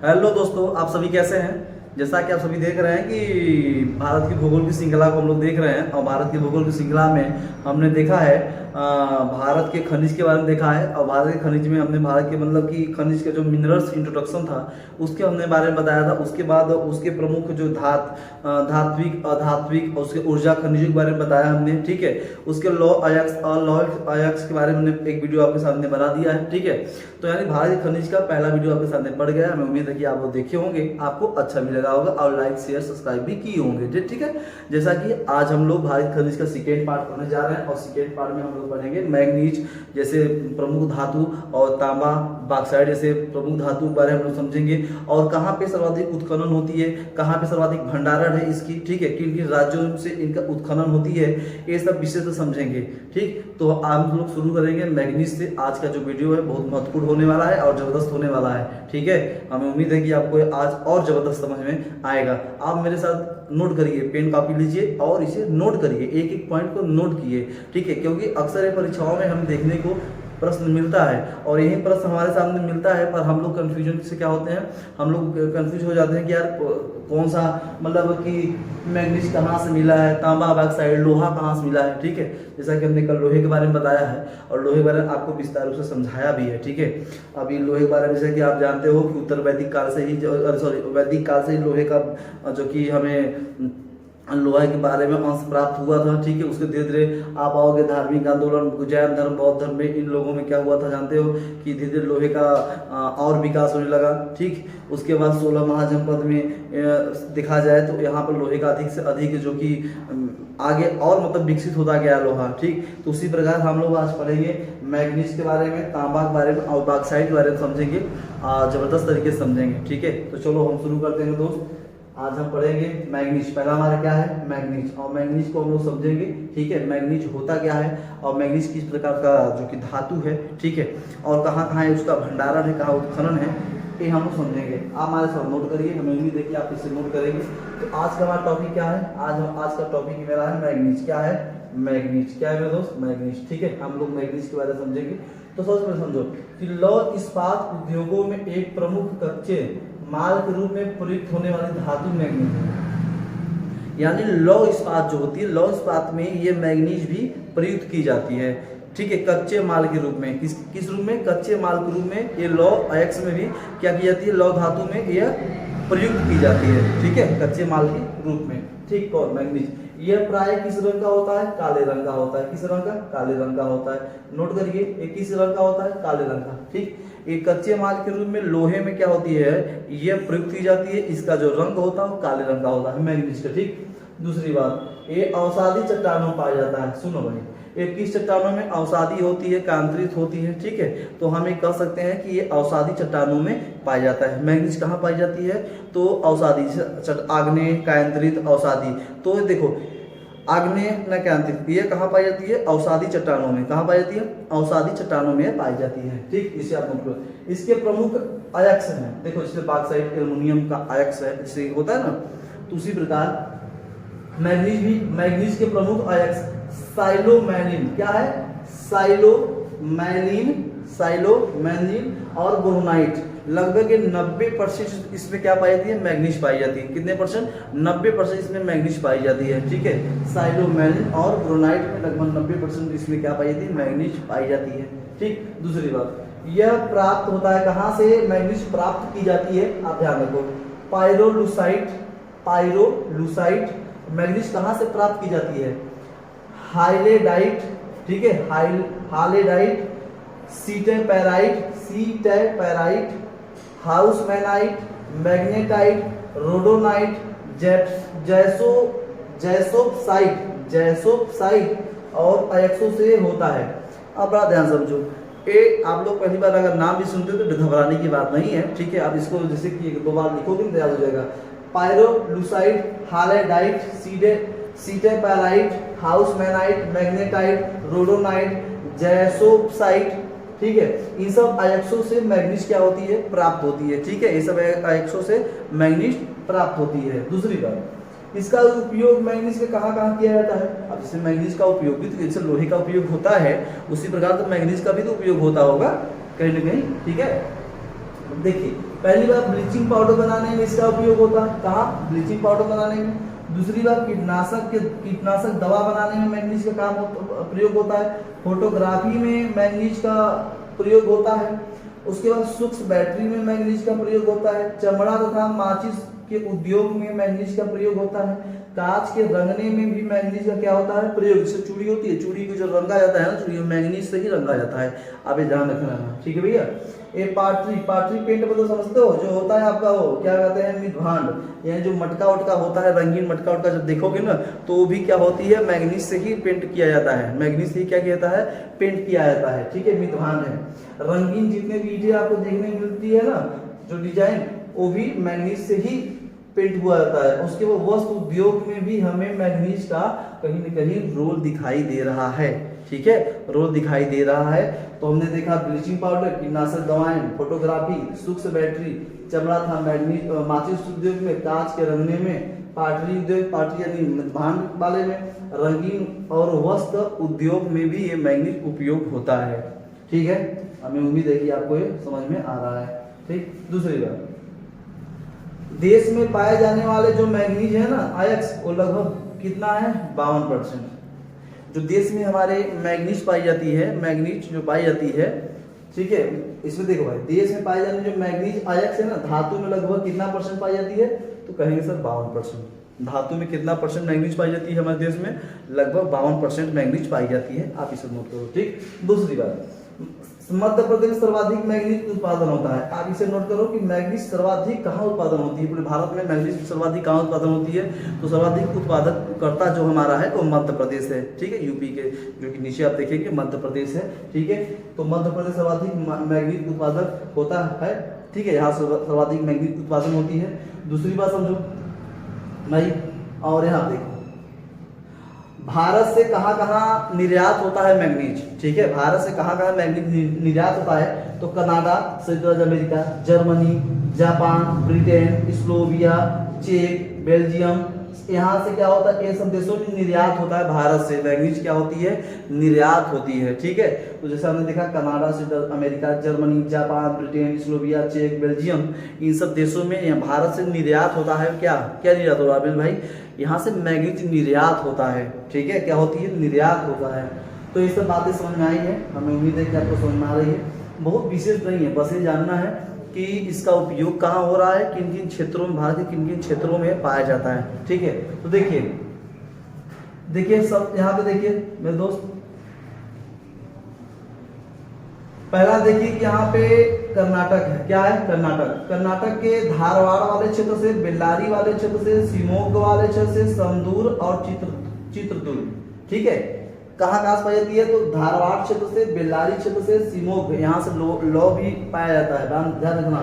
Hello दोस्तों, आप सभी कैसे हैं। जैसा कि आप सभी देख रहे हैं कि भारत की भूगोल की श्रृंखला को हम लोग देख रहे हैं और भारत की भूगोल की श्रृंखला में हमने देखा है भारत के खनिज के बारे में देखा है। और भारत के खनिज में हमने भारत के मतलब कि खनिज के जो मिनरल्स इंट्रोडक्शन था उसके हमने बारे में बताया था। उसके बाद उसके प्रमुख जो धात्विक अधात्विक और उसके ऊर्जा खनिजों के बारे में बताया हमने, ठीक है। उसके लॉ अयस्क और लॉ अयस्क के बारे में हमने एक वीडियो आपके सामने बना दिया है, ठीक है। तो यानी भारत के खनिज का पहला वीडियो आपके सामने पड़ गया। हमें उम्मीद है कि आप वो देखे होंगे, आपको अच्छा भी लगा होगा और लाइक शेयर सब्सक्राइब भी किए होंगे, ठीक है। जैसा कि आज हम लोग भारत खनिज का सेकेंड पार्ट पढ़ने जा रहे हैं और सेकेंड पार्ट में हम लोग पढ़ेंगे मैग्नीज जैसे प्रमुख धातु और तांबा बॉक्साइट जैसे प्रमुख धातु के बारे में हम लोग समझेंगे और कहाँ पे सर्वाधिक उत्खनन होती है, कहाँ पे सर्वाधिक भंडारण है इसकी, ठीक है। किन किन राज्यों से इनका उत्खनन होती है, ये सब विषय से समझेंगे, ठीक। तो हम लोग शुरू करेंगे मैग्नीज से। आज का जो वीडियो है बहुत महत्वपूर्ण होने वाला है और जबरदस्त होने वाला है, ठीक है। हमें उम्मीद है कि आपको आज और जबरदस्त समझ में आएगा। आप मेरे साथ नोट करिए, पेन कॉपी लीजिए और इसे नोट करिए, एक एक पॉइंट को नोट कीजिए, ठीक है। क्योंकि अक्सर ये परीक्षाओं में हम देखने को प्रश्न मिलता है और यही प्रश्न हमारे सामने मिलता है, पर हम लोग कंफ्यूजन से क्या होते हैं, हम लोग कंफ्यूज हो जाते हैं कि यार कौन सा मतलब कि मैग्नीज कहाँ से मिला है, तांबा बॉक्साइट लोहा कहाँ से मिला है, ठीक है। जैसा कि हमने कल लोहे के बारे में बताया है और लोहे के बारे में आपको विस्तार रूप से समझाया भी है, ठीक है। अभी लोहे के बारे में जैसे कि आप जानते हो कि उत्तर वैदिक काल से ही वैदिक काल से ही लोहे का जो कि हमें लोहा के बारे में अंश प्राप्त हुआ था, ठीक है। उसके धीरे धीरे आप आओगे धार्मिक आंदोलन जैन धर्म बौद्ध धर्म में, इन लोगों में क्या हुआ था जानते हो कि धीरे धीरे लोहे का और विकास होने लगा, ठीक। उसके बाद 16 महाजनपद में देखा जाए तो यहाँ पर लोहे का अधिक से अधिक जो कि आगे और मतलब विकसित होता गया लोहा, ठीक। तो उसी प्रकार हम लोग आज पढ़ेंगे मैग्नीज के बारे में, तांबा के बारे में और बॉक्साइट के बारे में समझेंगे, जबरदस्त तरीके से समझेंगे, ठीक है। तो चलो हम शुरू करते हैं दोस्त। आज हम पढ़ेंगे मैग्नीज। पहला हमारा क्या है मैग्नीज, और मैग्नीज को हम लोग समझेंगे, ठीक है। मैग्नीज होता क्या है और मैग्नीज किस प्रकार का जो कि धातु है, ठीक है, और कहाँ कहाँ है उसका भंडारण है, कहाँ उत्खनन है, ये हम लोग समझेंगे। आप हमारे साथ नोट करिए, हमें उम्मीद है कि आप इसे नोट करेंगे। तो आज का हमारा टॉपिक क्या है, आज का टॉपिक मेरा है मैग्नीज। क्या है मैग्नीज, क्या है मेरे दोस्त मैग्नीज, ठीक है। हम लोग मैग्नीज के बारे में समझेंगे। तो सबसे पहले समझो कि लौह इस्पात उद्योगों में एक प्रमुख कच्चे माल के रूप में प्रयुक्त होने वाली धातु मैग्नीज है। यानी लौह इस्पात जो होती है, लौह इस्पात में ये मैग्नीज भी प्रयुक्त की जाती है, ठीक है, कच्चे माल के रूप में। किस रूप में, कच्चे माल के रूप में। ये लौह अयस्क में भी क्या की जाती है, लौह धातु में यह प्रयुक्त की जाती है, ठीक है, कच्चे माल के रूप में, ठीक। और मैग्नीज यह प्राय किस रंग का होता है, काले रंग का होता है। किस रंग का, काले रंग का होता है। नोट करिए, ये किस रंग का होता है, काले रंग का, ठीक। ये कच्चे माल के रूप में लोहे में क्या होती है, यह प्रयुक्त की जाती है। इसका जो रंग होता है वो काले रंग का होता है मैग्नीज का, ठीक। दूसरी बात, ये अवसादी चट्टानों में पाया जाता है। सुनो भाई, ये किस चट्टानों में अवसादी होती है, कांतरित होती है, ठीक है। तो हम ये कह सकते हैं कि ये अवसादी चट्टानों में पाया जाता है। मैग्नीज कहाँ पाई जाती है, तो अवसादी, आग्नेय कायांतरित अवसादी। तो देखो आग्नेय न कायांतरित, ये कहाँ पाई जाती है, अवसादी चट्टानों में। कहाँ पाई जाती है, अवसादी चट्टानों में पाई जाती है, ठीक। इसे आप नोट करो। इसके प्रमुख अयस्क हैं, देखो जैसे बॉक्साइट एल्युमिनियम का अयस्क है, जैसे होता है ना, तो उसी प्रकार मैग्नीज भी, मैग्नीज के प्रमुख अयस्क साइलोमैलिन, क्या है, साइलोमैलिन और बोरोनाइट। लगभग 90% इसमें क्या पाई जाती है, मैग्नीज पाई जाती है। कितने परसेंट, 90% इसमें मैग्नीज पाई जाती है, ठीक है। साइलोमैलिन और बोरोनाइट में लगभग 90% इसमें क्या पाई जाती है, मैग्नीज पाई जाती है, ठीक। दूसरी बात, यह प्राप्त होता है कहाँ से, मैग्नीज प्राप्त की जाती है, आप ध्यान रखो, पायरोलुसाइट मैग्नीज कहाँ से प्राप्त की जाती है, हाइलेडाइट, ठीक है, हाइलेडाइट, सीटेपैराइट, हाउसमैनाइट, मैग्नेटाइट, रोडोनाइट, जैसोप्साइट और अयस्कों से होता है। अब बड़ा ध्यान समझो, ये आप लोग पहली बार अगर नाम भी सुनते हो तो घबराने की बात नहीं है, ठीक है। आप इसको जैसे कि 2 बार लिखोगे तो याद हो जाएगा। पायरोलुसाइट, हाइलेडाइट, सीटेपैराइट, हाउसमैनाइट, मैग्नेटाइट, रोडोनाइट, जैसोप्साइट, ठीक है। इन सब अयस्कों से मैग्नीज क्या होती है, प्राप्त होती है, ठीक है। ये सब अयस्कों से मैग्नीज प्राप्त होती है। दूसरी बात, इसका उपयोग मैग्नीज के कहाँ कहाँ किया जाता है। अब जैसे मैग्नीज का उपयोग भी तो जैसे लोहे का उपयोग होता है, उसी प्रकार तो मैग्नीज का भी तो उपयोग होता होगा कहीं ना कहीं, ठीक है। देखिए पहली बात ब्लीचिंग पाउडर बनाने में इसका उपयोग होता है, कहाँ, ब्लीचिंग पाउडर बनाने में। दूसरी बात कीटनाशक दवा बनाने में मैग्नीज का प्रयोग होता है। फोटोग्राफी में मैग्नीज का प्रयोग होता है। उसके बाद सूक्ष्म बैटरी में मैग्नीज का प्रयोग होता है। चमड़ा तथा माचिस के उद्योग में मैग्नीज का प्रयोग होता है। कांच के रंगने में भी मैग्नीज का क्या होता है, प्रयोग। जैसे चूड़ी होती है, चूड़ी को जो रंगा जाता है ना, चूड़ी मैग्नीज से ही रंगा जाता है, आप ये ध्यान रखना है, ठीक है भैया। ये पाटरी पेंट मतलब समझते हो, जो होता है आपका वो क्या कहते हैं, मितभांड, यानी जो मटका उटका होता है, रंगीन मटका उटका जब देखोगे ना तो वो भी क्या होती है, मैग्नीज से ही पेंट किया जाता है, मैग्नीज से ही क्या किया जाता है, पेंट किया जाता है, ठीक है, मितभांड है। रंगीन जितने भी ईंटें आपको देखने मिलती है ना, जो डिजाइन, वो भी मैग्नीज से ही पेंट हुआ जाता है। उसके बाद वस्त्र उद्योग में भी हमें मैग्नीज का कहीं न कहीं रोल दिखाई दे रहा है, ठीक है, रोल दिखाई दे रहा है। तो हमने देखा ब्लीचिंग पाउडर, कीटनाशक दवाएं, फोटोग्राफी, सूक्ष्म बैटरी, चमड़ा था मैग्नीज, माचिस उद्योग में, कांच के रंगने में, पाटरी उद्योग, पाटरी यानी भांड वाले में, रंगीन और वस्त्र उद्योग में भी ये मैग्नीज उपयोग होता है, ठीक है। हमें उम्मीद है कि आपको ये समझ में आ रहा है, ठीक। दूसरी बात, देश में पाए जाने वाले जो मैग्नीज है ना, आयक्स, वो लगभग कितना है, 52%। जो देश में हमारे मैग्नीज पाई जाती है, मैग्नीज जो पाई जाती है, ठीक है, इसमें देखो भाई, देश में पाए जाने जो मैग्नीज आयक्स है ना, धातु में लगभग कितना परसेंट पाई जाती है, तो कहेंगे सर 52%। धातु में कितना परसेंट मैग्नीज पाई जाती है हमारे देश में, लगभग 52% मैग्नीज पाई जाती है, आप इसे नोट करो, ठीक। दूसरी बात, मध्य प्रदेश में सर्वाधिक मैग्नीज उत्पादन होता है, आप इसे नोट करो कि मैग्नीज सर्वाधिक कहाँ उत्पादन होती है, पूरे भारत में मैग्नीज सर्वाधिक कहाँ उत्पादन होती है, तो सर्वाधिक उत्पादक करता जो हमारा है वो मध्य प्रदेश है, ठीक है, यूपी के जो कि नीचे आप देखेंगे मध्य प्रदेश है, ठीक है। तो मध्य प्रदेश सर्वाधिक मैग्नीज उत्पादक होता है, ठीक है, यहाँ सर्वाधिक मैग्नीज उत्पादन होती है। दूसरी बात समझो भाई, और यहाँ देखो भारत से कहाँ कहाँ निर्यात होता है मैग्नीज, ठीक है, भारत से कहाँ कहाँ मैग्नीज निर्यात होता है, तो कनाडा, संयुक्त राज्य अमेरिका, जर्मनी, जापान, ब्रिटेन, स्लोविया, चेक, बेल्जियम, यहाँ से क्या होता है, ये सब देशों में निर्यात होता है भारत से, मैग्नीज क्या होती है, निर्यात होती है, ठीक है। तो जैसे हमने देखा कनाडा, संयुक्त अमेरिका, जर्मनी, जापान, ब्रिटेन, स्लोविया, चेक, बेल्जियम, इन सब देशों में भारत से निर्यात होता है, क्या क्या निर्यात होता है भाई, यहाँ से मैग्नीज निर्यात होता है, ठीक है, क्या होती है, निर्यात होता है। तो ये सब बातें समझ में आई है, हमें उम्मीद है कि आपको समझ में आ रही है, बहुत विशेष नहीं है, बस ये जानना है कि इसका उपयोग कहाँ हो रहा है, किन किन क्षेत्रों में, भारत के किन किन क्षेत्रों में पाया जाता है, ठीक है। तो देखिए सब यहाँ पे देखिए मेरे दोस्त, पहला देखिए कि यहाँ पे कर्नाटक है, क्या है, कर्नाटक के धारवाड़ वाले क्षेत्र से, बेल्लारी वाले क्षेत्र से, शिवमोगा वाले क्षेत्र से, समदूर और चित्रदुर्ग, ठीक है, कहाँ कहाँ पाई जाती है, तो धारवाड़ क्षेत्र से, बेल्लारी क्षेत्र से, शिवमोगा, यहाँ से लौ भी पाया जाता है, ध्यान रखना,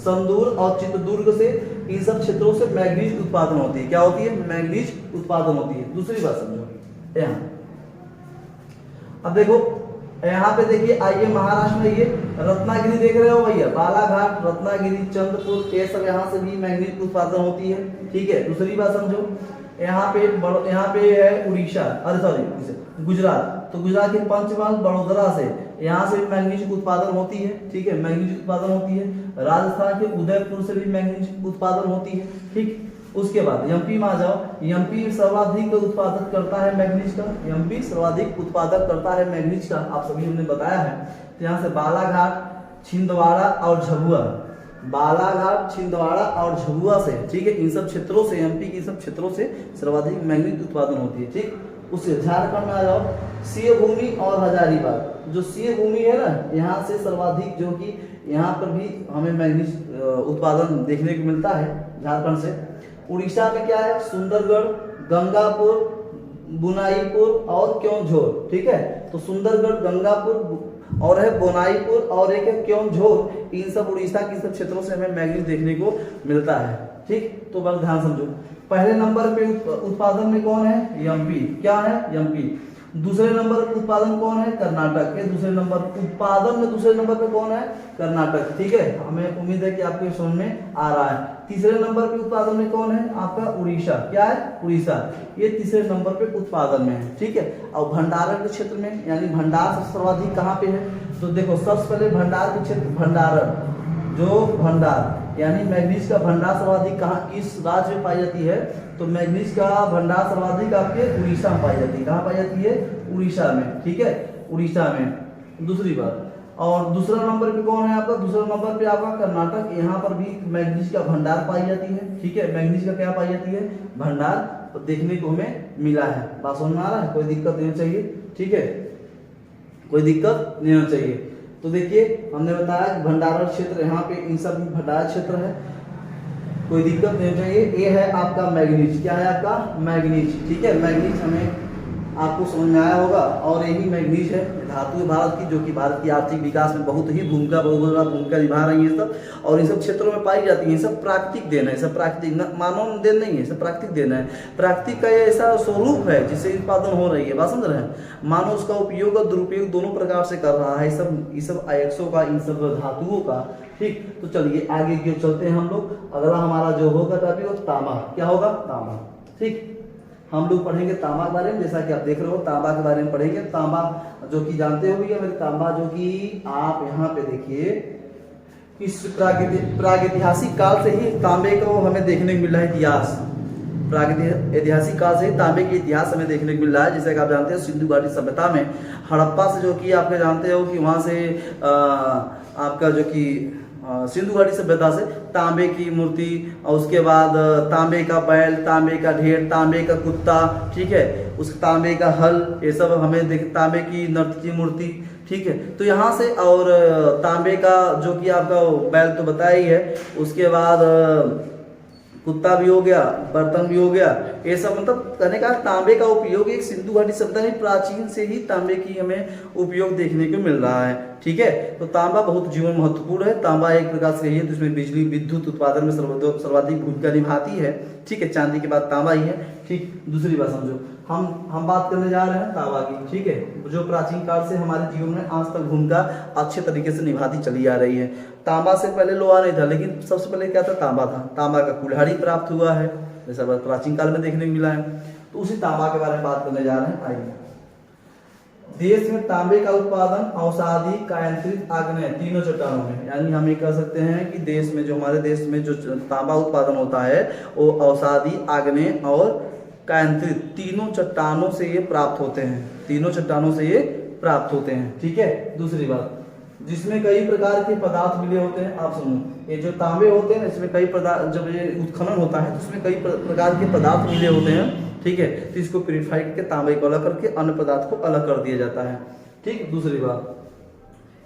समदूर और चित्रदुर्ग से, इन सब क्षेत्रों से मैग्नीज उत्पादन होती है, क्या होती है, मैग्नीज उत्पादन होती है। दूसरी बात समझो यहाँ, अब देखो यहाँ पे देखिए, आइए महाराष्ट्र में ये रत्नागिरी देख रहे हो भैया, बालाघाट, रत्नागिरी, चंद्रपुर, ये सब यहाँ से भी मैग्नीज उत्पादन होती है, ठीक है। दूसरी बात समझो, यहाँ पे है उड़ीसा, अरे सॉरी गुजरात, तो गुजरात के पंचमहल, बड़ोदरा से, यहाँ से भी मैग्नीज उत्पादन होती है, ठीक है, मैग्नीज उत्पादन होती है। राजस्थान के उदयपुर से भी मैग्नीज उत्पादन होती है, ठीक। उसके बाद एमपी में आ जाओ, एमपी सर्वाधिक उत्पादक करता है मैग्नीज का, एमपी सर्वाधिक उत्पादक करता है मैग्नीज का, आप सभी हमने बताया है। तो यहाँ से बालाघाट, छिंदवाड़ा और झबुआ, बालाघाट, छिंदवाड़ा और झबुआ से, ठीक है, इन सब क्षेत्रों से, एमपी के सब क्षेत्रों से सर्वाधिक मैग्नीज उत्पादन होती है, ठीक। उससे झारखंड में आ जाओ, सिंहभूमि और हजारीबाग, जो सिंहभूमि है ना, यहाँ से सर्वाधिक, जो कि यहाँ पर भी हमें मैग्नीज उत्पादन देखने को मिलता है झारखंड से। उड़ीसा में क्या है, सुंदरगढ़, गंगापुर, बुनाईपुर और क्योंझोर, ठीक है। तो सुंदरगढ़, गंगापुर और है बोनाईपुर और एक है क्योंझोर, इन सब उड़ीसा के सब क्षेत्रों से हमें मैग्नीज देखने को मिलता है, ठीक। तो बस ध्यान समझो, पहले नंबर पे उत्पादन में कौन है, एमपी, क्या है, एमपी। दूसरे नंबर पर उत्पादन कौन है, कर्नाटक के। दूसरे नंबर उत्पादन में दूसरे नंबर पे कौन है, कर्नाटक, ठीक है। हमें उम्मीद है कि आपको समझ में आ रहा है। तीसरे नंबर पे उत्पादन में कौन है, आपका उड़ीसा, क्या है, उड़ीसा, ये तीसरे नंबर पे उत्पादन में है, ठीक है। और भंडारण के क्षेत्र में, यानी भंडार सबसे सर्वाधिक कहाँ पे है, तो देखो सबसे पहले भंडार के क्षेत्र, भंडारण, जो भंडार यानी मैग्नीज का भंडार सर्वाधिक कहाँ, किस राज्य में पाई जाती है? तो मैग्नीज का भंडार सर्वाधिक आपके उड़ीसा में पाई जाती है। कहाँ पाई जाती है? उड़ीसा में, ठीक है, उड़ीसा में। दूसरी बात, और दूसरा नंबर पे कौन है आपका? दूसरा नंबर पे आपका कर्नाटक। यहाँ पर भी मैग्नीज का भंडार पाई जाती है, ठीक है, मैग्नीज का क्या पाई जाती है? भंडार तो देखने को हमें मिला है। बात समझ में आ रहा है? कोई दिक्कत नहीं चाहिए, ठीक है, कोई दिक्कत नहीं होना चाहिए। तो देखिए हमने बताया कि भंडारण क्षेत्र, यहाँ पे इन सब भंडार क्षेत्र है, कोई दिक्कत नहीं चाहिए। ये है आपका मैग्नीज, क्या है आपका? मैग्नीज, ठीक है, मैग्नीज हमें आपको समझ में आया होगा। और यही मैग्नीज है धातु है भारत की, जो कि भारत की आर्थिक विकास में बहुत ही भूमिका निभा रही है सब, और इन सब क्षेत्रों में पाई जाती है। सब प्राकृतिक देन है, सब प्राकृतिक, मानव देन नहीं है, सब प्राकृतिक देन है। प्राकृतिक का ये ऐसा स्वरूप है जिससे उत्पादन हो रही है, बात समझ रहे हैं। मानव उसका उपयोग और दुरुपयोग दोनों प्रकार से कर रहा है, ये सब आयस्कों का, इन सब धातुओं का, ठीक। तो चलिए आगे क्यों चलते हैं हम लोग। अगला हमारा जो होगा टॉपिक वो तांबा, क्या होगा? तांबा, ठीक। हम लोग पढ़ेंगे तांबा के बारे में, जैसा कि आप देख रहे हो तांबा के बारे में पढ़ेंगे। तांबा जो कि जानते हो भैया मेरे, तांबा जो कि आप यहाँ पे देखिए, इस प्रागैतिहासिक काल से ही तांबे को हमें देखने को मिल रहा है इतिहास। प्रागैतिहासिक काल से ही तांबे के इतिहास हमें देखने को मिल रहा है। जैसे कि आप जानते हो सिंधु घाटी सभ्यता में, हड़प्पा से जो कि आप जानते हो कि वहाँ से आपका जो कि सिंधु घाटी सभ्यता से तांबे की मूर्ति, और उसके बाद तांबे का बैल, तांबे का ढेर, तांबे का कुत्ता, ठीक है, उस तांबे का हल, ये सब हमें तांबे की नर्तकी मूर्ति, ठीक है। तो यहाँ से, और तांबे का जो कि आपका बैल तो बताया ही है, उसके बाद कुत्ता भी हो गया, बर्तन भी हो गया, ये सब मतलब कहने का तांबे का उपयोग एक सिंधु घाटी सभ्यता में प्राचीन से ही तांबे की हमें उपयोग देखने को मिल रहा है, ठीक है। तो तांबा बहुत जीवन महत्वपूर्ण है। तांबा एक प्रकार से है जिसमें बिजली विद्युत उत्पादन में सर्वाधिक भूमिका निभाती है, ठीक है। चांदी के बाद तांबा ही है, ठीक। दूसरी बात समझो, हम बात करने जा रहे हैं तांबा की, ठीक है, जो प्राचीन काल से हमारे जीवन में आज तक भूमिका अच्छे तरीके से निभाती चली आ रही है। तांबा से पहले लोहा नहीं था, लेकिन सबसे पहले क्या था? तांबा था। तांबा का कुल्हाड़ी प्राप्त हुआ है, जैसा प्राचीन काल में देखने को मिला है। तो उसी तांबा के बारे में बात करने जा रहे हैं। आइए, देश में तांबे का उत्पादन औषधि, कायांत्रित, आग्नेय तीनों चट्टानों में, यानी हम ये कह सकते हैं कि देश में, जो हमारे देश में जो तांबा उत्पादन होता है वो औषधि, आग्नेय और कायांत्रित तीनों चट्टानों से ये प्राप्त होते हैं, तीनों चट्टानों से ये प्राप्त होते हैं, ठीक है। दूसरी बात, जिसमें कई प्रकार के पदार्थ मिले होते हैं। आप सुनो, ये जो तांबे होते हैं इसमें कई पदार्थ, जब ये उत्खनन होता है तो इसमें कई प्रकार के पदार्थ मिले होते हैं, ठीक है। तो इसको प्यूरिफाई करके तांबे को अलग करके अन्य पदार्थ को अलग कर दिया जाता है, ठीक। दूसरी बात,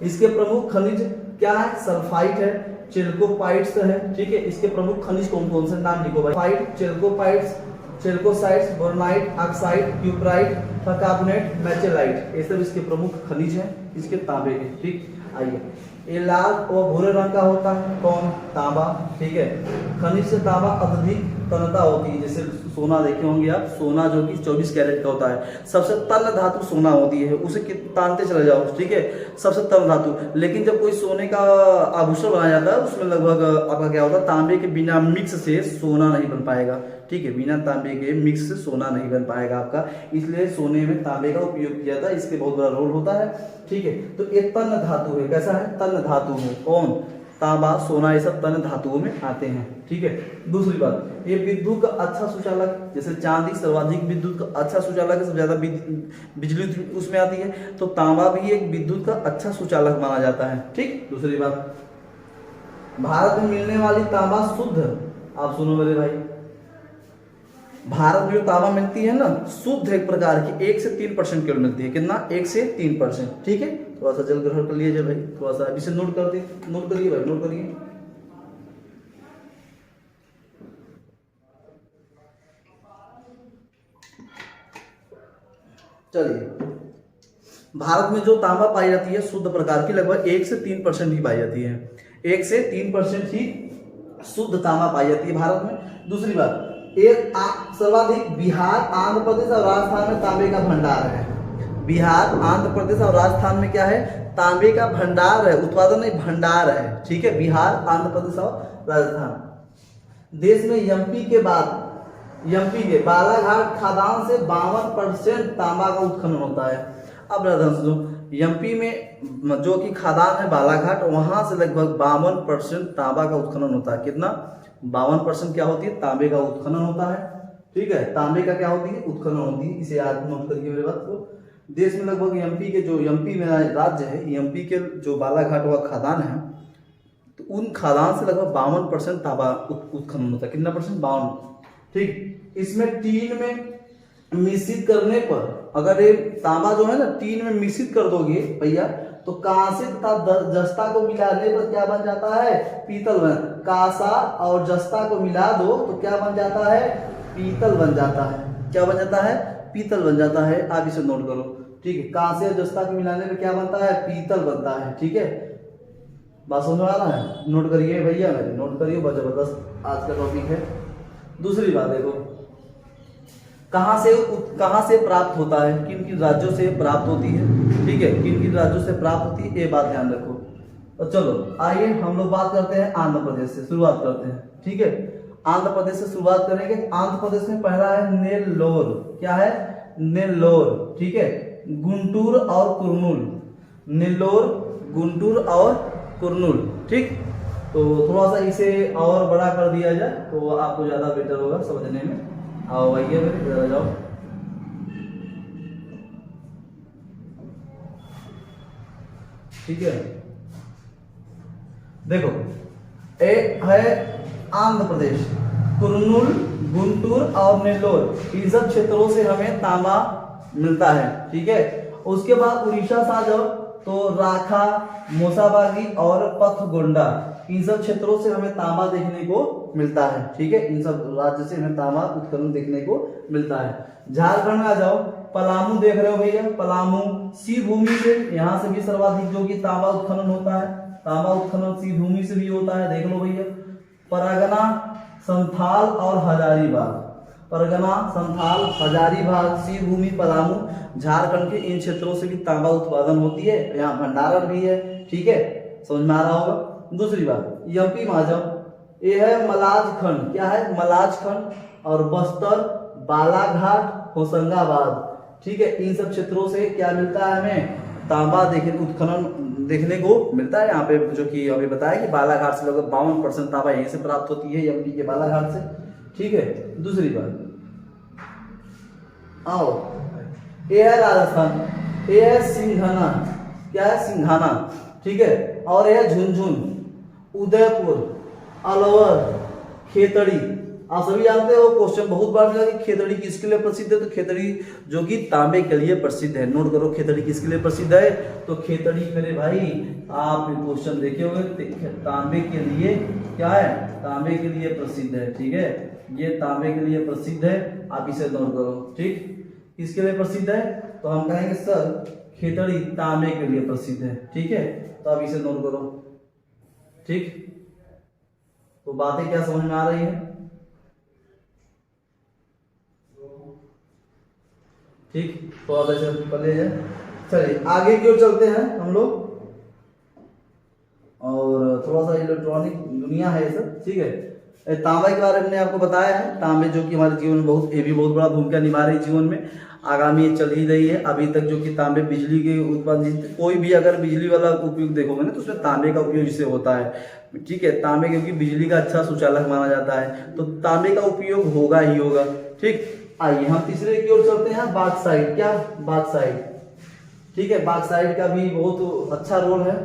इसके प्रमुख खनिज क्या है? सल्फाइट है, चेल्कोपाइट्स है, ठीक है। इसके प्रमुख खनिज कौन कौन से? नाम लिखो भाई। फाइट, चेल्कोपाइट्स, चेल्कोसाइट्स, बोरोनाइट, ऑक्साइड, क्यूप्राइट, कार्बोनेट, मेचेलाइट, ये सब इसके प्रमुख खनिज हैं इसके तांबे के, ठीक। आइए, ये लाल और भूरे रंग का होता है, कौन? तांबा, ठीक है। खनिज से तांबा अत्यधिक तन्यता होती है, जैसे सोना देखे होंगे आप, सोना जो कि 24 कैरेट का होता है, सबसे तन्य धातु सोना होती है, उसे तानते चले जाओ, ठीक है, सबसे तन्य धातु। लेकिन जब कोई सोने का आभूषण बनाया जाता है उसमें लगभग आपका क्या होता है? तांबे के बिना मिक्स से सोना नहीं बन पाएगा, ठीक है, बिना तांबे के मिक्स से सोना नहीं बन पाएगा आपका, इसलिए सोने में तांबे का उपयोग किया जाता है, इसके बहुत बड़ा रोल होता है, ठीक है। तो एक तन्य धातु है, कैसा है? तन्य धातु है, कौन? तांबा, सोना, ये सब तन्य धातुओं में आते हैं, ठीक है। दूसरी बात, ये विद्युत का अच्छा सुचालक, जैसे चांदी सर्वाधिक विद्युत का अच्छा सुचालक है, सबसे ज्यादा बिजली उसमें आती है, तो तांबा भी एक विद्युत का अच्छा सुचालक माना जाता है, ठीक। दूसरी बात, भारत में मिलने वाली तांबा शुद्ध, आप सुनो मेरे भाई, भारत में जो तांबा मिलती है ना, शुद्ध एक प्रकार की 1 से 3% केवल मिलती है। कितना? 1 से 3%, ठीक है। थोड़ा सा जल ग्रहण कर लीजिए भाई, थोड़ा सा इसे नोट कर दिए, नोट करिए भाई, नोट करिए। चलिए, भारत में जो तांबा पाई जाती है शुद्ध प्रकार की लगभग 1 से 3% ही पाई जाती है, 1 से 3% ही शुद्ध तांबा पाई जाती है भारत में। दूसरी बात, एक सर्वाधिक बिहार, आंध्र प्रदेश और राजस्थान में तांबे का भंडार है। बिहार, आंध्र प्रदेश और राजस्थान में क्या है? तांबे का भंडार है, उत्पादन नहीं भंडार है, ठीक है। बिहार, आंध्र प्रदेश और राजस्थान। देश में एमपी के बाद, एमपी के बालाघाट खदान से 52% तांबा का उत्खनन होता है। अब ध्यान सुनो, एमपी में जो कि खदान है बालाघाट, वहां से लगभग 52% तांबा का उत्खनन होता है। कितना? 52% क्या होती है? तांबे का उत्खनन होता है। ठीक है, तांबे का क्या होती है? उत्खनन होती है। इसे याद नोट करिए मेरे बात को। देश में लगभग एमपी के जो एमपी में राज्य है, एमपी के जो बालाघाट व खदान है, तो उन खदान से लगभग 52% तांबा उत्खनन होता है। कितना परसेंट? 52। ठीक, इसमें टीन में मिश्रित करने पर, अगर ये तांबा जो है ना टीन में मिश्रित कर दोगे भैया, तो कांसे तथा जस्ता को मिलाने पर क्या बन जाता है? पीतल बन। कांसा और जस्ता को मिला दो तो क्या बन जाता है? पीतल बन जाता है। क्या बन जाता है? पीतल बन जाता है। आप इसे नोट करो। ठीक है, कांसे और जस्ता को मिलाने पर क्या बनता है? पीतल बनता है। ठीक है, बात समझ में आ रहा है? नोट करिए भैया, मेरे नोट करिए, बहुत जबरदस्त आज का टॉपिक है। दूसरी बात देखो, कहाँ से प्राप्त होता है? किन किन राज्यों से प्राप्त होती है? ठीक है, किन किन राज्यों से प्राप्त होती है, ये बात ध्यान रखो। तो चलो आइए हम लोग बात करते हैं आंध्र प्रदेश से, शुरुआत करते हैं। ठीक है, आंध्र प्रदेश से शुरुआत करेंगे। आंध्र प्रदेश में पहला है नेल्लोर। क्या है? नेल्लोर। ठीक है, गुंटूर और कुर्नूल। नेल्लोर, गुंटूर और कुर्नूल। ठीक, तो थोड़ा सा इसे और बड़ा कर दिया जाए तो आपको ज्यादा बेटर होगा समझने में। आओ भैया मेरे जाओ। ठीक है, देखो ए है आंध्र प्रदेश, कुर्नूल, गुंटूर और नेल्लोर, इन सब क्षेत्रों से हमें तांबा मिलता है। ठीक है, उसके बाद उड़ीसा से आ जाओ तो राखा, मोसाबागी और पथगोंडा, इन सब क्षेत्रों से हमें तांबा देखने को मिलता है। ठीक है, इन सब राज्य से हमें तांबा उत्खनन देखने को मिलता है। झारखंड में आ जाओ, पलामू देख रहे हो भैया, पलामू सी भूमि से, यहाँ से भी सर्वाधिक जो कि तांबा उत्खनन होता है। तांबा उत्खनन सी भूमि से भी होता है, देख लो भैया। परगना, संथाल और हजारीबाग, परगना, संथाल, हजारीबाग, सी भूमि, पलामू, झारखंड के इन क्षेत्रों से भी तांबा उत्पादन होती है। यहाँ भंडारण भी है। ठीक है, समझ में आ रहा होगा। दूसरी बात, एमपी में आ जाओ, ये है मलाज खंड। क्या है? मलाज खंड और बस्तर, बालाघाट, होशंगाबाद। ठीक है, इन सब क्षेत्रों से क्या मिलता है? हमें तांबा उत्खनन देखने को मिलता है। यहाँ पे जो कि अभी बताया कि बालाघाट से लगभग 52% तांबा यहीं से प्राप्त होती है, एमपी के बालाघाट से। ठीक है, दूसरी बात आओ, ये है राजस्थान, ये है सिंघाना। क्या है? सिंघाना। ठीक है, और यह है झुंझुन, उदयपुर, अलवर, खेतड़ी। आप सभी जानते हो, क्वेश्चन बहुत बार मिला कि खेतड़ी किसके लिए प्रसिद्ध है? तो खेतड़ी जो कि तांबे के लिए प्रसिद्ध है। नोट करो, खेतड़ी किसके लिए प्रसिद्ध है? तो खेतड़ी मेरे भाई आप क्वेश्चन देखे होंगे, तांबे के लिए क्या है? तांबे के लिए प्रसिद्ध है। ठीक है, ये तांबे के लिए प्रसिद्ध है, आप इसे नोट करो। ठीक, किसके लिए प्रसिद्ध है? तो हम कहेंगे सर खेतड़ी तांबे के लिए प्रसिद्ध है। ठीक है, तो आप इसे नोट करो। ठीक, तो बातें क्या समझ में आ रही है? ठीक, तो आप ऐसे पहले जाए, चलिए आगे की ओर चलते हैं हम लोग। और थोड़ा सा इलेक्ट्रॉनिक दुनिया है ये सब। ठीक है, तांबा के बारे में मैंने आपको बताया है। तांबे जो कि हमारे जीवन में बहुत बड़ा भूमिका निभा रही है जीवन में, आगामी चल ही रही है अभी तक। जो कि तांबे बिजली के उत्पादन, कोई भी अगर बिजली वाला उपयोग देखोगे ना तो उसमें तांबे का उपयोग इससे होता है। ठीक है, तांबे क्योंकि बिजली का अच्छा सुचालक माना जाता है, तो तांबे का उपयोग होगा ही होगा। ठीक, आइए हम तीसरे की ओर चलते हैं, बॉक्साइट। क्या? बॉक्साइट। ठीक है, बॉक्साइट का भी बहुत अच्छा रोल है।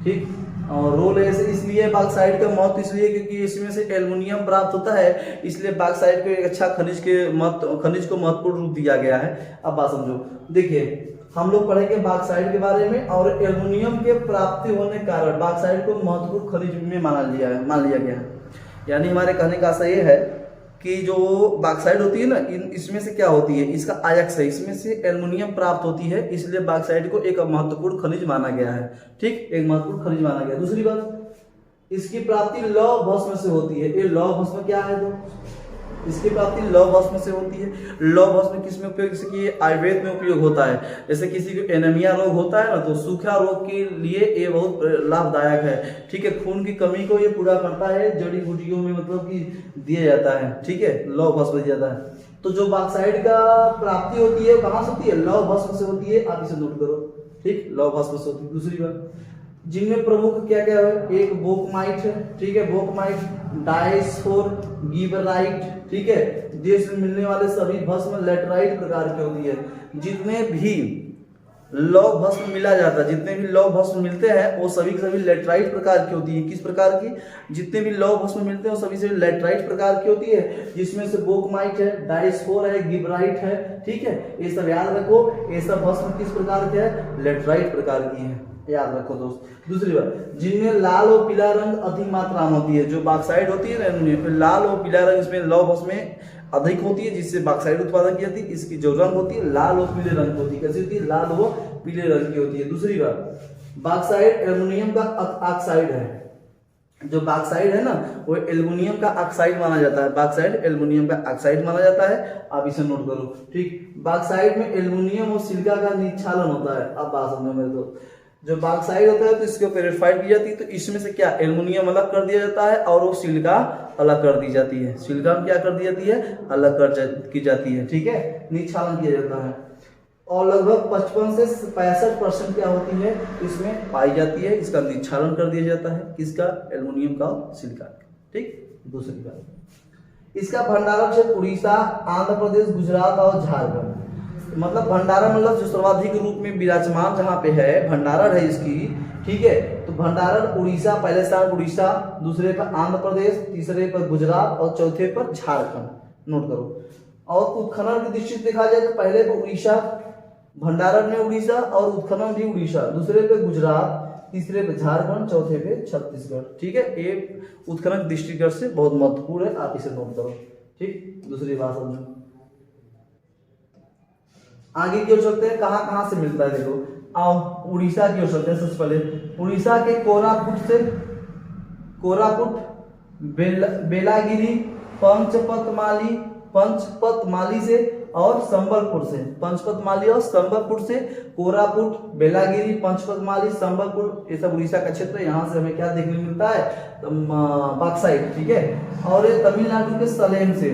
ठीक, और रोल ऐसे इसलिए बॉक्साइट का महत्व इसलिए क्योंकि इसमें से एल्युमिनियम प्राप्त होता है, इसलिए बॉक्साइट को एक अच्छा खनिज को महत्वपूर्ण रूप दिया गया है। अब बात समझो, देखिए हम लोग पढ़ेंगे बॉक्साइट के बारे में, और एल्युमिनियम के प्राप्ति होने के कारण बॉक्साइट को महत्वपूर्ण खनिज में मान लिया गया है। यानी हमारे कहने का आशा ये है कि जो बॉक्साइट होती है ना, इसमें से क्या होती है? इसका आयक्स है, इसमें से एल्युमिनियम प्राप्त होती है, इसलिए बॉक्साइट को एक महत्वपूर्ण खनिज माना गया है। ठीक, एक महत्वपूर्ण खनिज माना गया। दूसरी बात, इसकी प्राप्ति लौह भस्म से होती है। ये लौह भस्म क्या है? तो इसकी प्राप्ति लौह भस्म से होती है। लौह भस्म किसमें उपयोग? जैसे कि आयुर्वेद में उपयोग होता है। जैसे किसी को एनीमिया रोग होता है ना, तो सूखा रोग के लिए ये बहुत लाभदायक है। ठीक है, खून की कमी को ये पूरा करता है, जड़ी बूटियों में मतलब कि दिया जाता है। ठीक है, लौह भस्म दिया जाता है। तो जो बॉक्साइट का प्राप्ति होती है कहाँ से होती है? लौह भस्म से होती है, आप इसे नोट करो। ठीक, लौह भस्म से होती है। दूसरी बात, जिनमें प्रमुख क्या क्या है, एक बोकमाइट है, ठीक है, बोकमाइट, डायस्फोर, गिबराइट, ठीक है, देश में मिलने वाले सभी भस्म लेटराइट प्रकार की होती है। जितने भी लौह भस्म मिला जाता है, जितने भी लौह भस्म मिलते हैं वो सभी के सभी लेटराइट प्रकार की होती है। किस प्रकार की, जितने भी लौह भस्म मिलते हैं वो सभी से लेटराइट प्रकार की होती है, जिसमें से बोकमाइट है, डायस्फोर है, गिबराइट है, ठीक है, ये सब याद रखो। ये सब भस्म किस प्रकार के है, लेटराइट प्रकार की है, याद रखो दोस्त। दूसरी बात, जिनमें लाल और पीला रंग अधिक मात्रा में होती है, जो बॉक्साइट होती है ना, लाल और पीला रंग इसमें लौह भस्म में अधिक होती है, जिससे बॉक्साइट उत्पादन की जाती है। इसकी जो रंग होती है लाल और पीले रंग की होती है। कैसी होती है, लाल और पीले रंग की होती है। दूसरी बात, बॉक्साइट एल्युमिनियम का ऑक्साइड है। जो बॉक्साइट है ना वो एल्युमिनियम का ऑक्साइड माना जाता है, बॉक्साइट एल्युमिनियम का ऑक्साइड माना जाता है। आप इसे नोट करो, ठीक। बॉक्साइट में एल्युमिनियम और सिलिका का निक्षालन होता है। अब बात समझो मेरे को, जो बॉक्साइड होता है तो इसको प्योरीफाइड की जाती है, तो इसमें से क्या एल्युमिनियम अलग कर दिया जाता है और वो सिलिका अलग कर दी जाती है। सिलिका क्या कर दी जाती है, अलग कर की जाती है, ठीक है, निक्षालन किया जाता है। और लगभग 55 से 65% क्या होती है इसमें पाई जाती है, इसका निक्षालन कर दिया जाता है, किसका, एल्युमिनियम का और सिलिका का, ठीक। दूसरी बात, इसका भंडारण क्षेत्र उड़ीसा, आंध्र प्रदेश, गुजरात और झारखंड। मतलब भंडारण मतलब जो सर्वाधिक रूप में विराजमान जहाँ पे है, भंडारण है इसकी, ठीक है। तो भंडारण उड़ीसा, पहले स्थान उड़ीसा, दूसरे पर आंध्र प्रदेश, तीसरे पर गुजरात और चौथे पर झारखंड। नोट करो। और उत्खनन की दृष्टि से देखा जाए तो पहले पर उड़ीसा, भंडारण में उड़ीसा और उत्खनन भी उड़ीसा, दूसरे पे गुजरात, तीसरे पे झारखंड, चौथे पे छत्तीसगढ़, ठीक है। ये उत्खनन दृष्टिगत से बहुत महत्वपूर्ण है, आप इसे नोट करो, ठीक। दूसरी बात समझो, आगे की ओर चलते हैं, कहाँ कहाँ से मिलता है देखो। आओ उड़ीसा की ओर चलते हैं। सबसे पहले उड़ीसा के कोरापुट से, कोरापुट, बेलागिरी, पंचपतमाली से और संबलपुर से, पंचपतमाली और संबलपुर से, कोरापुट, बेलागिरी, पंचपतमाली, संबलपुर, ये सब उड़ीसा का क्षेत्र है। यहाँ से हमें क्या देखने मिलता है, बॉक्साइट, ठीक है। और ये तमिलनाडु के सलेम से,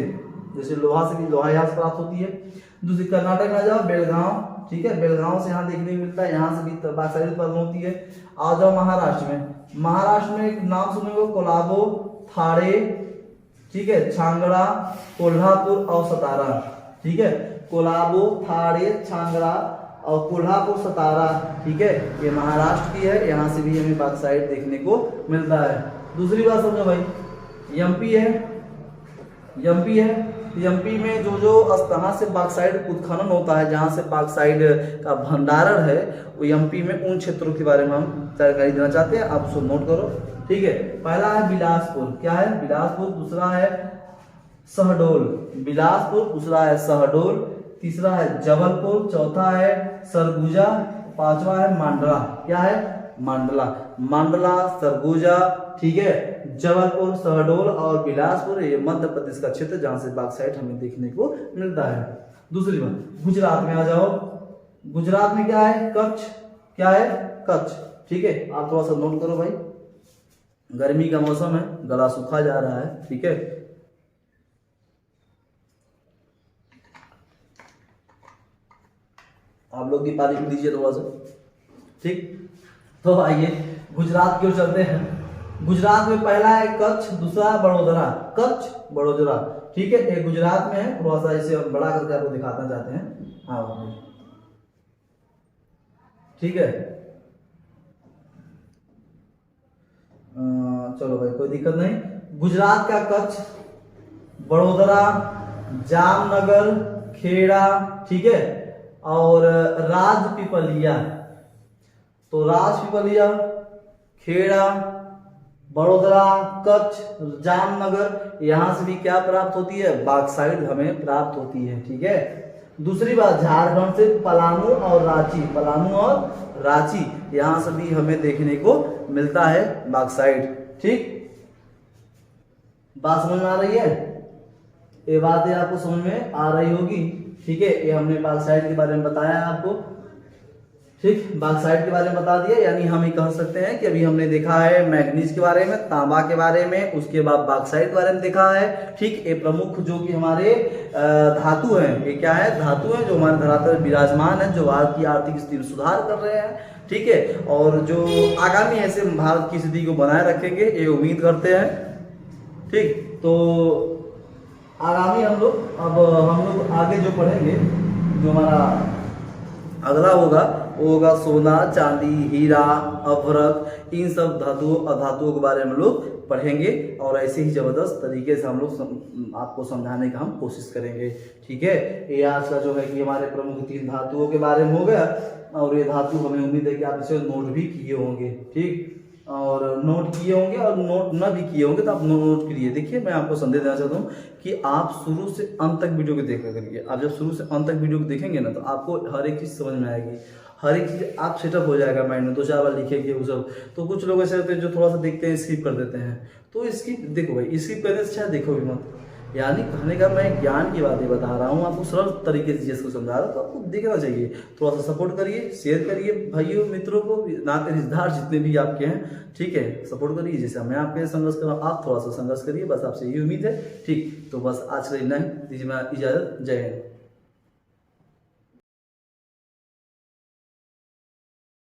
जैसे लोहा से भी लोहा यहाँ से प्राप्त होती है। दूसरी कर्नाटक में आ जाओ, बेलगांव, ठीक है, बेलगांव से यहाँ देखने मिलता है, यहाँ से भी बॉक्साइट उत्पादन होती है। आ जाओ महाराष्ट्र में, महाराष्ट्र में एक नाम सुनेंगे, कोलाबो, थाड़े, ठीक है, छांगड़ा, कोल्हापुर और सतारा, ठीक है, कोलाबो, थाड़े, छांगड़ा और कोल्हापुर, सतारा, ठीक है, ये महाराष्ट्र की है। यहाँ से भी हमें बॉक्साइट देखने को मिलता है। दूसरी बात समझो भाई, एमपी है, एमपी है, एमपी में जो स्थान से बॉक्साइट उत्खनन होता है, जहाँ से बॉक्साइट का भंडारण है, वो एमपी में उन क्षेत्रों के बारे में हम जानकारी देना चाहते हैं, आप उसको नोट करो, ठीक है। पहला है बिलासपुर, क्या है, बिलासपुर। दूसरा है शहडोल, बिलासपुर, दूसरा है शहडोल, तीसरा है जबलपुर, चौथा है सरगुजा, पांचवा है मांडला, क्या है, मांडला, मांडला, सरगुजा, ठीक है, जबलपुर, शहडोल और बिलासपुर, ये मध्य प्रदेश का क्षेत्र जहां से बॉक्साइट हमें देखने को मिलता है। दूसरी बात, गुजरात में आ जाओ, गुजरात में क्या है, कच्छ, क्या है, कच्छ, ठीक है। आप थोड़ा सा नोट करो भाई, गर्मी का मौसम है, गला सूखा जा रहा है, ठीक है। आप लोग भी पानी पी लीजिए थोड़ा सा, ठीक। तो आइए गुजरात की ओर चलते हैं। गुजरात में पहला है कच्छ, दूसरा है बड़ोदरा, कच्छ, बड़ोदरा, ठीक है, ये गुजरात में है। थोड़ा सा इसे बड़ा करके आपको दिखाना चाहते हैं, हाँ, ठीक है। चलो भाई कोई दिक्कत नहीं। गुजरात का कच्छ, बड़ोदरा, जामनगर, खेड़ा, ठीक है, और राजपीपलिया। तो राजपीपलिया, खेड़ा, बड़ोदरा, कच्छ, जामनगर, यहाँ से भी क्या प्राप्त होती है, बॉक्साइट हमें प्राप्त होती है, ठीक है। दूसरी बात, झारखंड से पलामू और रांची, पलामू और रांची, यहाँ से भी हमें देखने को मिलता है बॉक्साइट, ठीक। बात समझ में आ रही है, ये बातें आपको समझ में आ रही होगी, ठीक है। ये हमने बॉक्साइट के बारे में बताया आपको, ठीक, बॉक्साइट के बारे में बता दिया, यानी हम ये कह सकते हैं कि अभी हमने देखा है मैग्नीज के बारे में, तांबा के बारे में, उसके बाद बॉक्साइट के बारे में देखा है। ठीक, ये प्रमुख जो कि हमारे धातु हैं, ये क्या है, धातु हैं जो हमारे धरातल पर विराजमान है, जो भारत की आर्थिक स्थिति में सुधार कर रहे हैं। ठीक है, और जो आगामी ऐसे भारत की स्थिति को बनाए रखेंगे ये उम्मीद करते हैं। ठीक, तो आगामी हम लोग आगे जो पढ़ेंगे, जो हमारा अगला होगा वो होगा सोना, चांदी, हीरा, अभ्रक, इन सब धातुओं के बारे में हम लोग पढ़ेंगे और ऐसे ही जबरदस्त तरीके से हम लोग आपको समझाने का हम कोशिश करेंगे। ठीक है, ये आज का जो है कि हमारे प्रमुख 3 धातुओं के बारे में हो गया, और ये धातु हमें उम्मीद है कि आप इसे नोट भी किए होंगे। ठीक, और नोट किए होंगे, और नोट न भी किए होंगे तो आप नोट करिए। देखिए, मैं आपको संदेश देना चाहता हूँ कि आप शुरू से अंत तक वीडियो को देखा करिए। आप जब शुरू से अंत तक वीडियो को देखेंगे ना, तो आपको हर एक चीज़ समझ में आएगी, हर एक चीज़ आप सेटअप हो जाएगा माइंड में, 2-4 बार लिखेंगे वो सब। तो कुछ लोग ऐसे होते हैं जो थोड़ा सा देखते हैं स्किप कर देते हैं, तो स्किप देखो भाई, स्किप करने से शायद देखो भी मत। यानी कहने का मैं ज्ञान की बातें बता रहा हूँ आपको, सरल तरीके से जिसको समझा रहा हूँ, तो आपको देखना चाहिए। थोड़ा सा सपोर्ट करिए, शेयर करिए भाइयों मित्रों को, नाते रिश्तेदार जितने भी आपके हैं। ठीक है, सपोर्ट करिए, जैसे मैं आपके संघर्ष कर रहा हूँ, आप थोड़ा सा संघर्ष करिए, बस आपसे यही उम्मीद है। ठीक, तो बस आज के लिए इतना ही, दीजिए मैं इजाज़त, जय हिंद।